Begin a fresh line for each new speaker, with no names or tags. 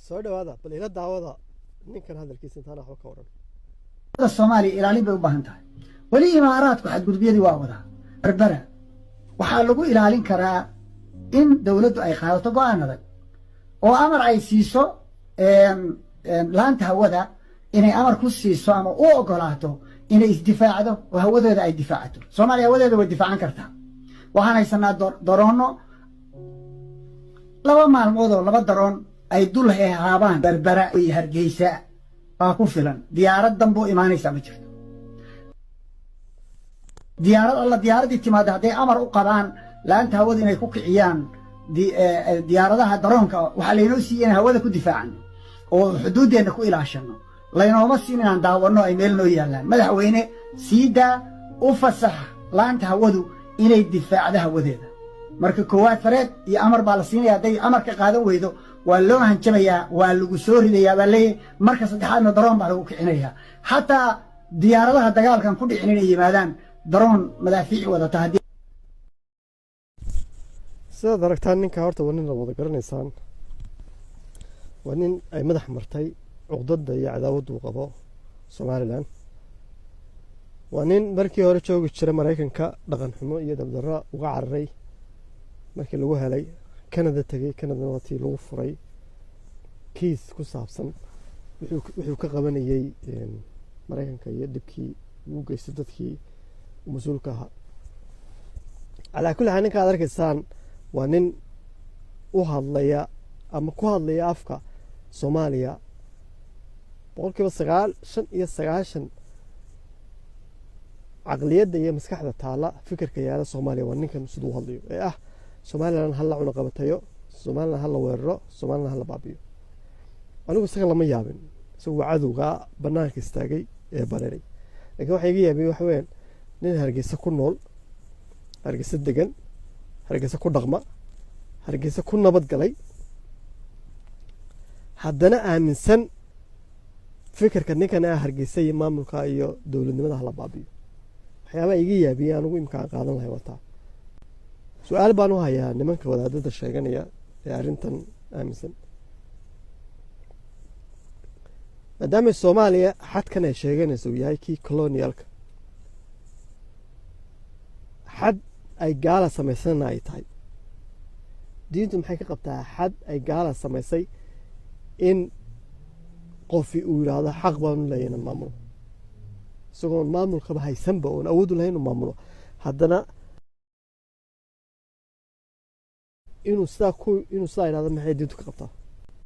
soo dhawaada bal ila daawada ninkan hadalkiisa intaan wax ka waran
Soomaaliya ilaalin bay u baahan tahay wali imaaraadku xadgudbiyadii waa wadaa berbera waxaa lagu ilaalin karaa in dawladdu ay qaadato go'aan adag oo amar ay siiso laanta hawada inay amar ku siiso ama u ogolaato inay isdifaacdo oo hawadeeda ay difaacato Soomaaliya hawadeeda way difaacan kartaa waxaan haysanaa daroono laba maalmood oo laba daroon ay dul heehaabaan berbera iyo Hargeysa baa ku filan diyaarad dambo imaanaysa ma jirto diyaaradii timaada haday amar u qabaan laanta hawada inay ku kiciyaan diyaaradaha daroonka waxa laynoo siiyay in hawada ku difaacano oo xuduudeena ku ilaashano laynooma siin inaan daawano ay meel noo yaalaan madaxweyne siida u fasax laanta hawadu inay difaacdo hawadeeda marka koowaad fareed iyo amar baa la siinaya haday amar ka qaadan weydo waa loo hanjabayaa waa lagu soo ridayaa baa leeyahay marka saddexaadna daroon baa lagu kicinayaa xataa diyaaradaha dagaalkan ku dhicin inay yimaadaan daroon madaafiic wadata haddii
sidaad aragtaan ninka horta waa nin la wada garanaysaan waa nin ay madax martay cuqdada iyo cadaawada uu qabo Somaliland waa nin markii hore joogi jiray Mareykanka dhaqan xumo iyo dabdarro uga cararay markii lagu helay Canada tagay Canada watii lagu furay kiis ku saabsan wuxuu ka qabanayay Mareykanka iyo dibkii uu geystay dadkii mas'uulka ahaa ala kulli xal ninka arkaysaan waa nin u hadlaya ama ku hadlaya afka Soomaaliya boqolkiiba 95 aqliyadda iyo maskaxda taala fikirka yaala Soomaaliya waa ninkan sidoo hadlayo ee ah Somaliland hal la cuna qabatayo Somaliland hal la weeraro Somaliland hal la baabiyo anigu isaga lama yaabin soo cadowga banaanka istaagay ee bareeray laakiin waxa iga yaabay wax weyn nin Hargeysa ku nool Hargeysa degan Hargeysa ku dhaqma Hargeysa ku nabad galay haddana aaminsan fikirka ninkan ah Hargeysa iyo maamulka iyo dawladnimada la baabiyo waxyaabo iga yaabay anigu imkaan qaadan lahay wata su'aal baan u hayaa nimanka wadaadada sheeganaya ee arintan aaminsan maadaama Soomaaliya xadkan ay sheeganayso yahay kii colonialka xad ay gaala sameysana ay tahay diintu maxay ka qabtaa xad ay gaala sameysay in qofi uu yiraahdo xaq baan u leeyahay maamulo isagoo maamulka haysanba oo awood u lahayn maamulo haddana inuu saa yiraahdo maxay diintu ka qabtaa